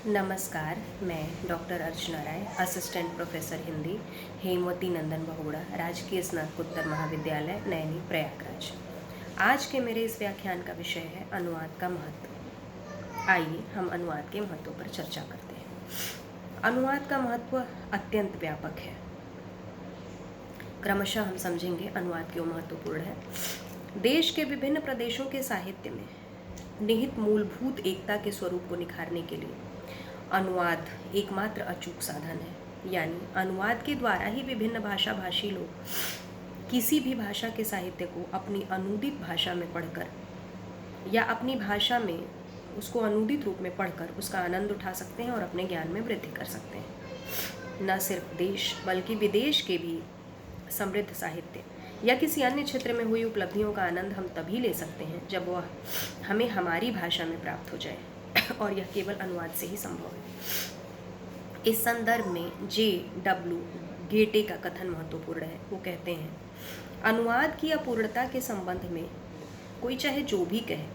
नमस्कार, मैं डॉक्टर अर्चना राय, assistant professor Hindi, Hemvati Nandan Bahuguna, राजकीय स्नातकोत्तर महाविद्यालय, नैनी, प्रयागराज। आज के मेरे इस व्याख्यान का विषय है अनुवाद का महत्व। आइए हम अनुवाद के महत्व पर चर्चा करते हैं। अनुवाद का महत्व अत्यंत व्यापक है। क्रमशः हम समझेंगे अनुवाद क्यों महत्वपूर्ण है। देश के विभिन्न प्रदेशों के साहित्य में निहित मूलभूत एकता के स्वरूप को निखारने के लिए अनुवाद एकमात्र अचूक साधन है। यानी अनुवाद के द्वारा ही विभिन्न भाषा भाषी लोग किसी भी भाषा के साहित्य को अपनी अनूदित भाषा में पढ़कर या अपनी भाषा में उसको अनूदित रूप में पढ़कर उसका आनंद उठा सकते हैं और अपने ज्ञान में वृद्धि कर सकते हैं। न सिर्फ देश बल्कि विदेश के भी समृद्ध साहित्य या किसी अन्य क्षेत्र में हुई उपलब्धियों का आनंद हम तभी ले सकते हैं जब वह हमें हमारी भाषा में प्राप्त हो जाए, और यह केवल अनुवाद से ही संभव है। इस संदर्भ में J.W. गेटे का कथन महत्वपूर्ण है। वो कहते हैं, अनुवाद की अपूर्णता के संबंध में कोई चाहे जो भी कहे,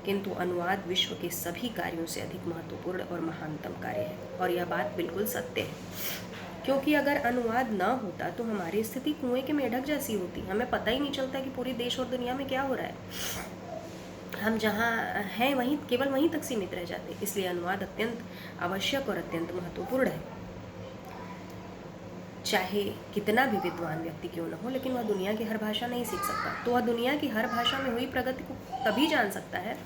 किंतु अनुवाद विश्व के सभी कार्यों से अधिक महत्वपूर्ण और महानतम कार्य है। और यह बात बिल्कुल सत्य है, क्योंकि अगर अनुवाद न होता तो हमारी स्थिति कुएं के मेढक जैसी होती। हमें पता ही नहीं चलता कि पूरे देश और दुनिया में क्या हो रहा है। हम जहाँ हैं वहीं केवल वहीं तक सीमित रह जाते। इसलिए अनुवाद अत्यंत आवश्यक और अत्यंत महत्वपूर्ण है। चाहे कितना भी विद्वान व्यक्ति क्यों न हो, लेकिन वह दुनिया की हर भाषा नहीं सीख सकता। तो वह दुनिया की हर भाषा में हुई प्रगति को तभी जान सकता है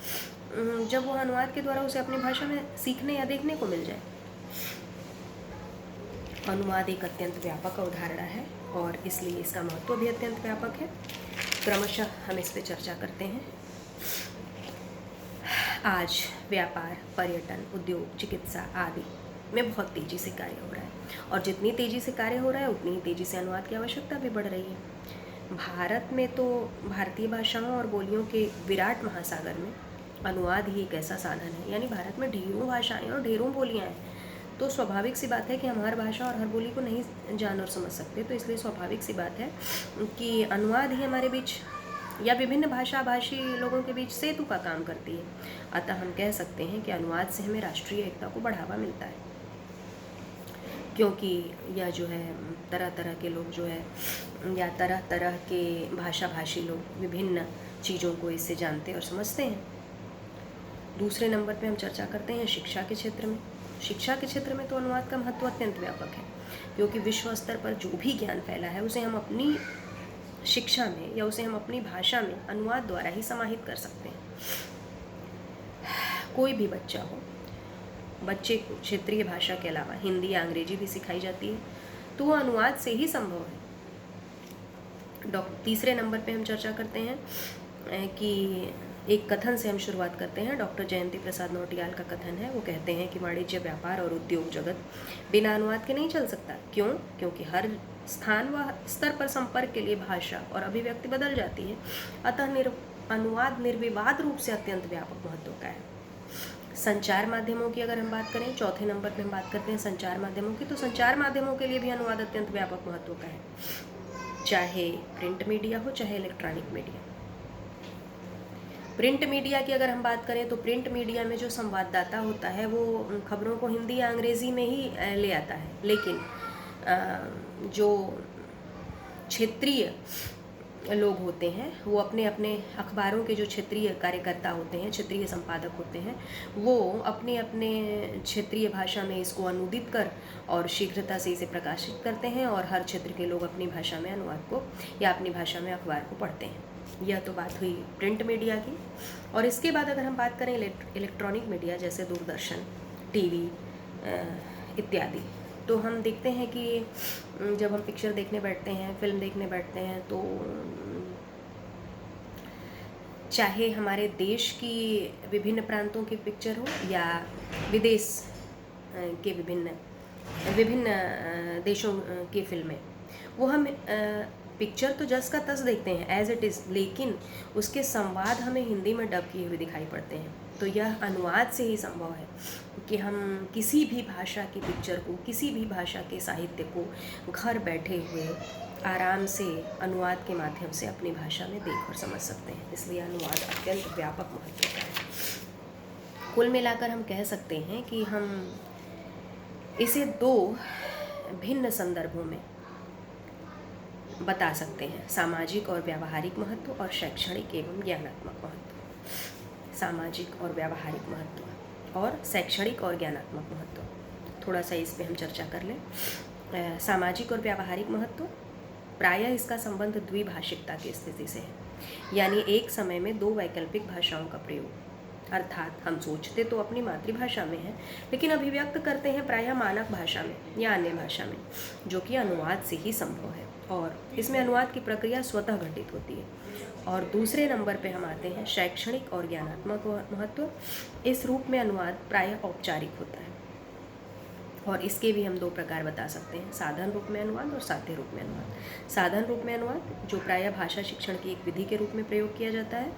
जब वह अनुवाद के द्वारा उसे अपनी भाषा में सीखने या देखने को मिल जाए। अनुवाद एक अत्यंत व्यापक अवधारणा है और इसलिए इसका महत्व भी अत्यंत व्यापक है। क्रमशः हम इस पर चर्चा करते हैं। आज व्यापार, पर्यटन, उद्योग, चिकित्सा आदि में बहुत तेज़ी से कार्य हो रहा है, और जितनी तेज़ी से कार्य हो रहा है उतनी ही तेज़ी से अनुवाद की आवश्यकता भी बढ़ रही है। भारत में तो भारतीय भाषाओं और बोलियों के विराट महासागर में अनुवाद ही एक ऐसा साधन है। यानी भारत में ढेरों भाषाएं और ढेरों बोलियां हैं, तो स्वाभाविक सी बात है कि हम हर भाषा और हर बोली को नहीं जान और समझ सकते। तो इसलिए स्वाभाविक सी बात है कि अनुवाद ही हमारे बीच या विभिन्न भाषा भाषी लोगों के बीच सेतु का काम करती है। अतः हम कह सकते हैं कि अनुवाद से हमें राष्ट्रीय एकता को बढ़ावा मिलता है, क्योंकि यह जो है तरह तरह के लोग जो है या तरह तरह के भाषा भाषी लोग विभिन्न चीज़ों को इससे जानते और समझते हैं। दूसरे नंबर पे हम चर्चा करते हैं शिक्षा के क्षेत्र में। शिक्षा के क्षेत्र में तो अनुवाद का महत्व अत्यंत व्यापक है, क्योंकि विश्व स्तर पर जो भी ज्ञान फैला है उसे हम अपनी शिक्षा में या उसे हम अपनी भाषा में अनुवाद द्वारा ही समाहित कर सकते हैं। कोई भी बच्चा हो, बच्चे को क्षेत्रीय भाषा के अलावा हिंदी या अंग्रेजी भी सिखाई जाती है, तो वो अनुवाद से ही संभव है। तीसरे नंबर पे हम चर्चा करते हैं कि एक कथन से हम शुरुआत करते हैं। डॉक्टर जयंती प्रसाद नौटियाल का कथन है। वो कहते हैं कि वाणिज्य, व्यापार और उद्योग जगत बिना अनुवाद के नहीं चल सकता। क्यों? क्योंकि हर स्थान व स्तर पर संपर्क के लिए भाषा और अभिव्यक्ति बदल जाती है। अतः अनुवाद निर्विवाद रूप से अत्यंत व्यापक महत्व का है। संचार माध्यमों की अगर हम बात करें, चौथे नंबर पर हम बात करते हैं संचार माध्यमों की, तो संचार माध्यमों के लिए भी अनुवाद अत्यंत व्यापक महत्व का है। चाहे प्रिंट मीडिया हो, चाहे इलेक्ट्रॉनिक मीडिया। प्रिंट मीडिया की अगर हम बात करें तो प्रिंट मीडिया में जो संवाददाता होता है वो खबरों को हिंदी या अंग्रेज़ी में ही ले आता है, लेकिन जो क्षेत्रीय लोग होते हैं वो अपने अपने अखबारों के जो क्षेत्रीय कार्यकर्ता होते हैं, क्षेत्रीय संपादक होते हैं, वो अपने अपने क्षेत्रीय भाषा में इसको अनुदित कर और शीघ्रता से इसे प्रकाशित करते हैं, और हर क्षेत्र के लोग अपनी भाषा में अनुवाद को या अपनी भाषा में अखबार को पढ़ते हैं। यह तो बात हुई प्रिंट मीडिया की। और इसके बाद अगर हम बात करें इलेक्ट्रॉनिक मीडिया जैसे दूरदर्शन, टीवी इत्यादि, तो हम देखते हैं कि जब हम पिक्चर देखने बैठते हैं, फिल्म देखने बैठते हैं, तो चाहे हमारे देश की विभिन्न प्रांतों की पिक्चर हो या विदेश के विभिन्न देशों की फिल्में, वो हम पिक्चर तो जस का तस देखते हैं एज इट इज़, लेकिन उसके संवाद हमें हिंदी में डब किए हुए दिखाई पड़ते हैं। तो यह अनुवाद से ही संभव है कि हम किसी भी भाषा की पिक्चर को, किसी भी भाषा के साहित्य को घर बैठे हुए आराम से अनुवाद के माध्यम से अपनी भाषा में देख और समझ सकते हैं। इसलिए अनुवाद अत्यंत व्यापक महत्व का है। कुल मिलाकर हम कह सकते हैं कि हम इसे दो भिन्न संदर्भों में बता सकते हैं, सामाजिक और व्यावहारिक महत्व और शैक्षणिक एवं ज्ञानात्मक महत्व। सामाजिक और व्यावहारिक महत्व और शैक्षणिक और ज्ञानात्मक महत्व, थोड़ा सा इस पे हम चर्चा कर लें। सामाजिक और व्यावहारिक महत्व, प्रायः इसका संबंध द्विभाषिकता की स्थिति से है, यानी एक समय में दो वैकल्पिक भाषाओं का प्रयोग, अर्थात हम सोचते तो अपनी मातृभाषा में हैं लेकिन अभिव्यक्त करते हैं प्रायः मानक भाषा में या अन्य भाषा में, जो कि अनुवाद से ही संभव है और इसमें अनुवाद की प्रक्रिया स्वतः घटित होती है। और दूसरे नंबर पे हम आते हैं शैक्षणिक और ज्ञानात्मक महत्व। इस रूप में अनुवाद प्रायः औपचारिक होता है और इसके भी हम दो प्रकार बता सकते हैं, साधन रूप में अनुवाद और साध्य रूप में अनुवाद। साधन रूप में अनुवाद जो प्रायः भाषा शिक्षण की एक विधि के रूप में प्रयोग किया जाता है,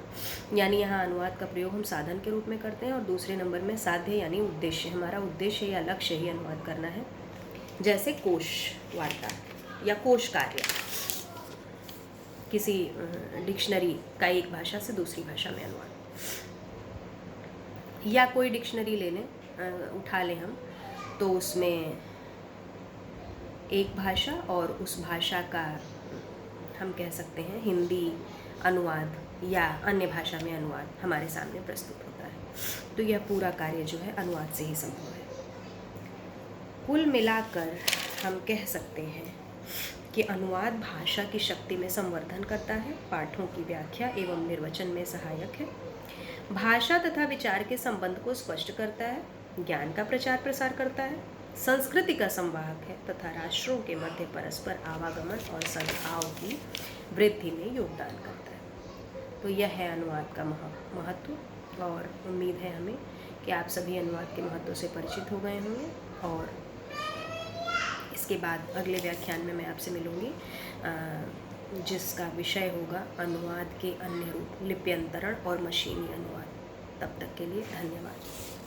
यानी यहाँ अनुवाद का प्रयोग हम साधन के रूप में करते हैं। और दूसरे नंबर में साध्य यानी उद्देश्य, हमारा उद्देश्य या लक्ष्य ही अनुवाद करना है, जैसे कोश वार्ता या कोश कार्य, किसी डिक्शनरी का एक भाषा से दूसरी भाषा में अनुवाद, या कोई डिक्शनरी ले लें, उठा लें हम, तो उसमें एक भाषा और उस भाषा का हम कह सकते हैं हिंदी अनुवाद या अन्य भाषा में अनुवाद हमारे सामने प्रस्तुत होता है। तो यह पूरा कार्य जो है अनुवाद से ही संभव है। कुल मिलाकर हम कह सकते हैं कि अनुवाद भाषा की शक्ति में संवर्धन करता है, पाठों की व्याख्या एवं निर्वचन में सहायक है, भाषा तथा विचार के संबंध को स्पष्ट करता है, ज्ञान का प्रचार प्रसार करता है, संस्कृति का संवाहक है तथा राष्ट्रों के मध्य परस्पर आवागमन और सद्भाव की वृद्धि में योगदान करता है। तो यह है अनुवाद का महत्व और उम्मीद है हमें कि आप सभी अनुवाद के महत्व से परिचित हो गए होंगे। और इसके बाद अगले व्याख्यान में मैं आपसे मिलूँगी जिसका विषय होगा अनुवाद के अन्य रूप, लिप्यंतरण और मशीनी अनुवाद। तब तक के लिए धन्यवाद।